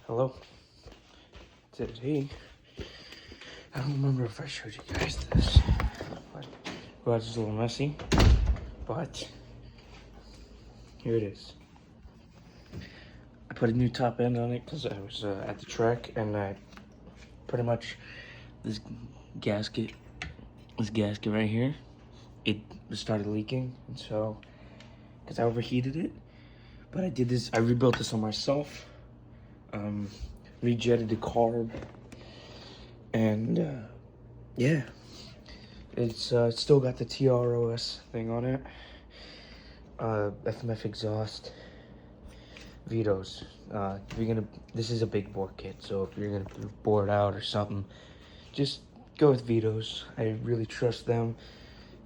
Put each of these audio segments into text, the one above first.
Hello. Today, I don't remember if I showed you guys this. Garage is a little messy, but here it is. I put a new top end on it because I was at the track, and I pretty much this gasket right here, it started leaking, and so because I overheated it. But I did this. I rebuilt this on myself. Rejetted the carb, and yeah, it's still got the TROS thing on it. FMF exhaust, vitos. If you're gonna, this is a big bore kit, so if you're gonna be bored out or something, just go with vitos. I really trust them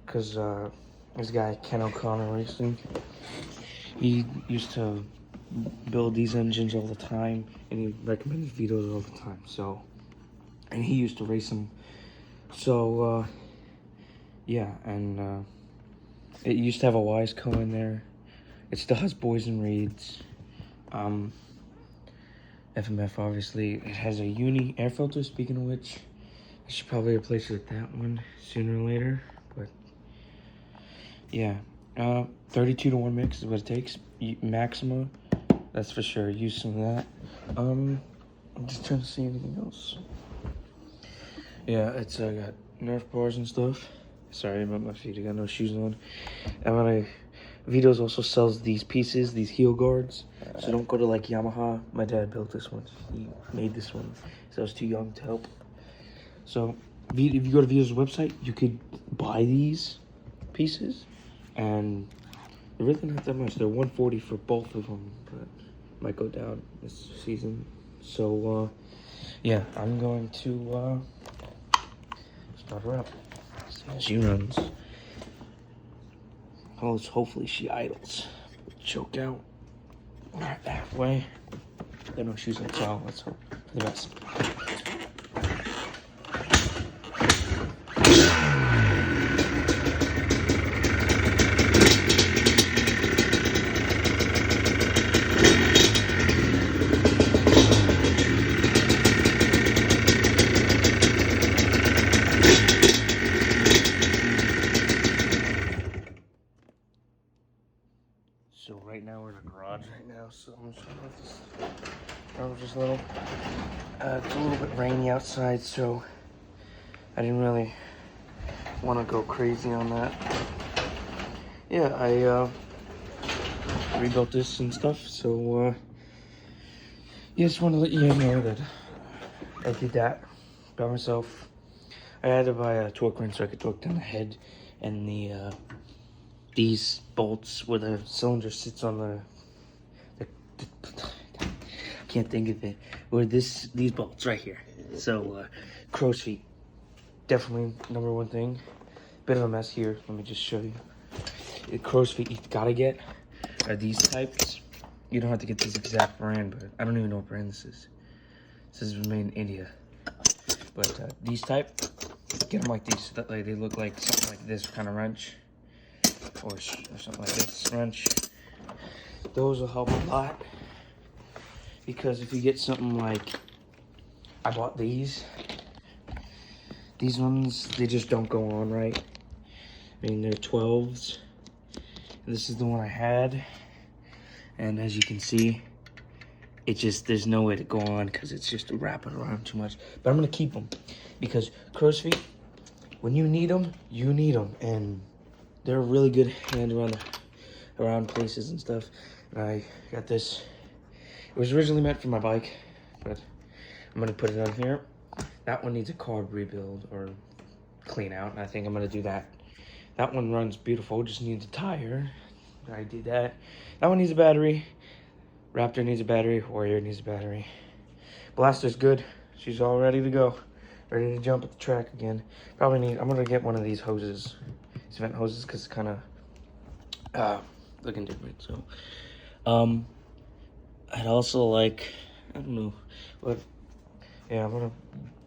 because this guy Ken O'Connor Racing, he used to build these engines all the time, and he recommended vitos all the time. So, and he used to race them. So yeah, and it used to have a Wiseco in there. It still has Boys and Reeds. FMF, obviously. It has a uni air filter, speaking of which. I should probably replace it with that one sooner or later. But yeah, 32-to-1 mix is what it takes. Maxima, that's for sure. Use some of that. I'm just trying to see anything else. Yeah, it's got Nerf bars and stuff. Sorry about my feet, I got no shoes on. And Vito's also sells these pieces, these heel guards. So don't go to like Yamaha. My dad built this one. He made this one. So I was too young to help. So if you go to Vito's website, you could buy these pieces. And they're really not that much. They're $140 for both of them, but might go down this season. So yeah, I'm going to start her up. She runs. Hopefully she idles. Choke out. Not halfway. Got no shoes on, so let's hope for the best. So right now we're in a garage right now, so I'm just gonna let this just a little. It's a little bit rainy outside, so I didn't really want to go crazy on that. Yeah, I rebuilt this and stuff, so yeah, just want to let you know that I did that by myself. I had to buy a torque wrench so I could torque down the head and the these bolts where the cylinder sits on the I can't think of it, where these bolts right here. So crow's feet, definitely number one thing. Bit of a mess here, let me just show you. The crow's feet you gotta get are these types. You don't have to get this exact brand, but I don't even know what brand this is. This is made in India, but these type, get them like these. They look like something like this kind of wrench. Or something like this wrench. Those will help a lot, because if you get something like I bought these ones, they just don't go on right. I mean, they're 12s, and this is the one I had, and as you can see, it just, there's no way to go on because it's just wrapping around too much. But I'm gonna keep them because crow's feet, when you need them, and they're a really good hand around places and stuff. And I got this. It was originally meant for my bike, but I'm gonna put it on here. That one needs a carb rebuild or clean out, and I think I'm gonna do that. That one runs beautiful, just needs a tire. I did that. That one needs a battery. Raptor needs a battery. Warrior needs a battery. Blaster's good. She's all ready to go. Ready to jump at the track again. I'm gonna get one of these hoses. These vent hoses, because it's kind of looking different. So I'd also like, I don't know, but yeah, I'm gonna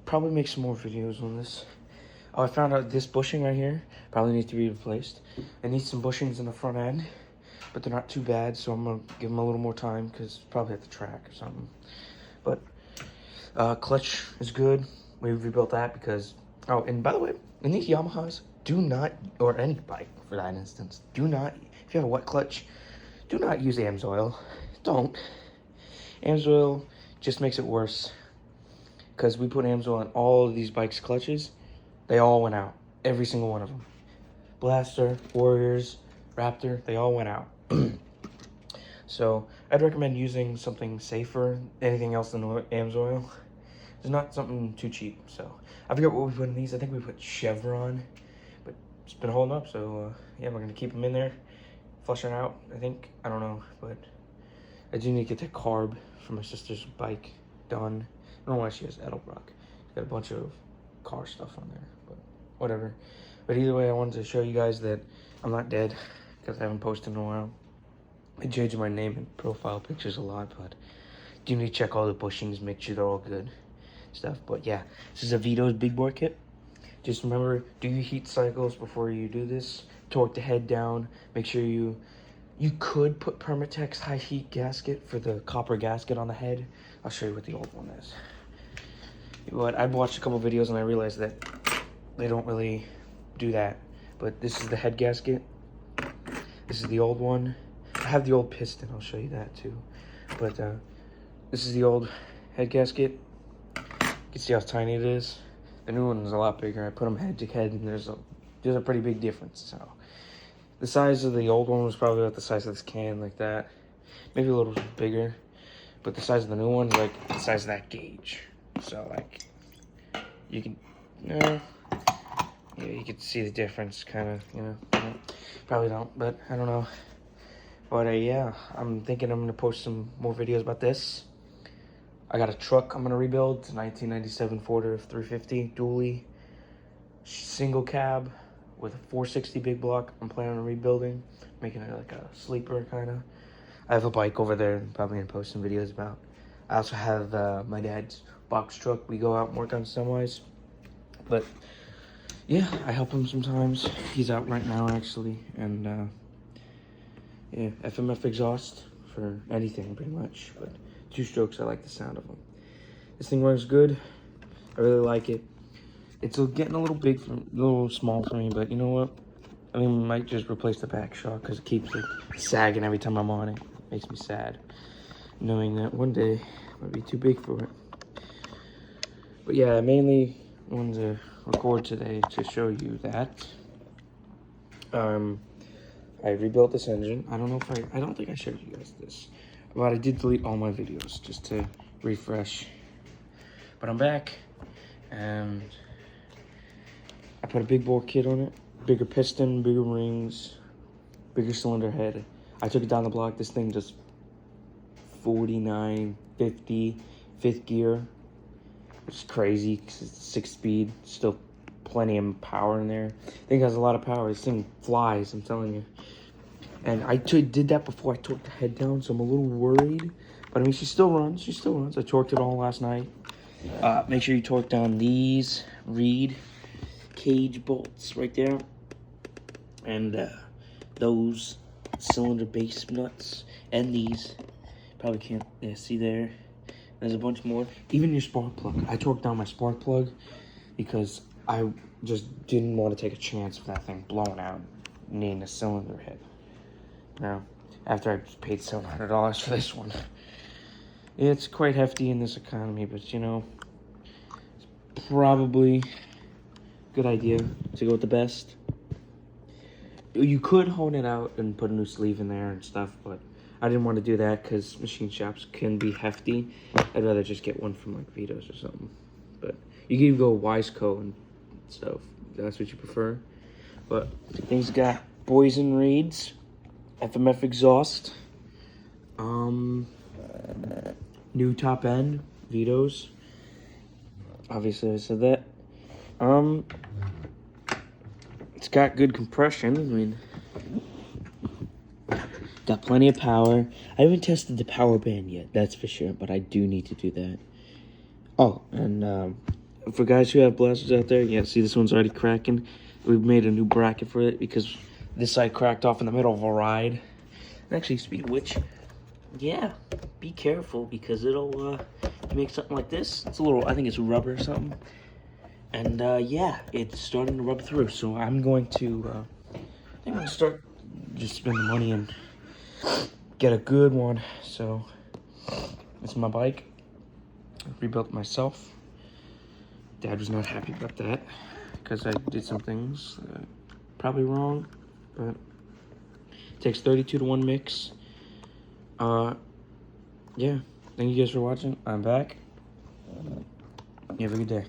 probably make some more videos on this. Oh, I found out this bushing right here probably needs to be replaced. It needs some bushings in the front end, but they're not too bad, so I'm gonna give them a little more time because it's probably at the track or something. But clutch is good. We rebuilt that because, oh, and by the way, in these Yamahas, do not, or any bike for that instance, do not, if you have a wet clutch, do not use AMSOIL. Don't. AMSOIL just makes it worse. Because we put AMSOIL on all of these bikes' clutches, they all went out. Every single one of them. Blaster, Warriors, Raptor, they all went out. So I'd recommend using something safer. Anything else than AMSOIL. It's not something too cheap. So I forget what we put in these. I think we put Chevron, but it's been holding up. So yeah, we're gonna keep them in there, flushing out. I think, I don't know, but I do need to get that carb for my sister's bike done. I don't know why she has Edelbrock. She's got a bunch of car stuff on there, but whatever. But either way, I wanted to show you guys that I'm not dead because I haven't posted in a while. I changed my name and profile pictures a lot, but do need to check all the bushings, make sure they're all good stuff. But yeah, this is a Vito's big bore kit. Just remember, do your heat cycles before you do this. Torque the head down. Make sure you could put Permatex high heat gasket for the copper gasket on the head. I'll show you what the old one is. But I've watched a couple videos and I realized that they don't really do that. But this is the head gasket. This is the old one. I have the old piston. I'll show you that too. But this is the old head gasket. You can see how tiny it is. The new one is a lot bigger. I put them head to head, and there's a pretty big difference. So the size of the old one was probably about the size of this can, like that. Maybe a little bigger. But the size of the new one is like the size of that gauge. So like you can, yeah, you can see the difference, kind of. You know, probably don't, but I don't know. But yeah, I'm thinking I'm gonna post some more videos about this. I got a truck I'm gonna rebuild. It's a 1997 Ford F350 dually, single cab with a 460 big block. I'm planning on rebuilding, making it like a sleeper kind of. I have a bike over there. I'm probably gonna post some videos about. I also have my dad's box truck. We go out and work on semis. But yeah, I help him sometimes. He's out right now actually, and yeah, FMF exhaust for anything pretty much, but 2 strokes, I like the sound of them. This thing runs good. I really like it. It's getting a little big, a little small for me, but you know what? I mean, I might just replace the back shock because it keeps like sagging every time I'm on it. It makes me sad, knowing that one day it might be too big for it. But yeah, I mainly wanted to record today to show you that. I rebuilt this engine. I don't know if I don't think I showed you guys this, but I did delete all my videos just to refresh. But I'm back, and I put a big bore kit on it, bigger piston, bigger rings, bigger cylinder head. I took it down the block. This thing does 49, 50, 5th gear, which is crazy because it's 6-speed, still plenty of power in there. I think it has a lot of power. This thing flies, I'm telling you. And I did that before I torqued the head down, so I'm a little worried. But I mean, she still runs. She still runs. I torqued it all last night. Make sure you torque down these reed cage bolts right there. And those cylinder base nuts. And these. Probably can't see there. There's a bunch more. Even your spark plug. I torqued down my spark plug because I just didn't want to take a chance of that thing blowing out, needing a cylinder head. Now, after I paid $700 for this one, it's quite hefty in this economy, but you know, it's probably a good idea to go with the best. You could hone it out and put a new sleeve in there and stuff, but I didn't want to do that because machine shops can be hefty. I'd rather just get one from like Vito's or something. But you can even go Wiseco and stuff. If that's what you prefer. But things got boys and reeds. FMF exhaust, new top end, Vito's, obviously I said that. It's got good compression. I mean, got plenty of power. I haven't tested the power band yet, that's for sure, but I do need to do that. Oh, and for guys who have blasters out there, yeah, see this one's already cracking. We've made a new bracket for it because this side cracked off in the middle of a ride. And actually, speaking of which, yeah, be careful because it'll you make something like this. It's a little, I think it's rubber or something. And yeah, it's starting to rub through. So I'm going to, I think I'm gonna start just spend the money and get a good one. So it's my bike. I rebuilt it myself. Dad was not happy about that because I did some things probably wrong, but it takes 32 to 1 mix. Yeah, thank you guys for watching. I'm back. You have a good day.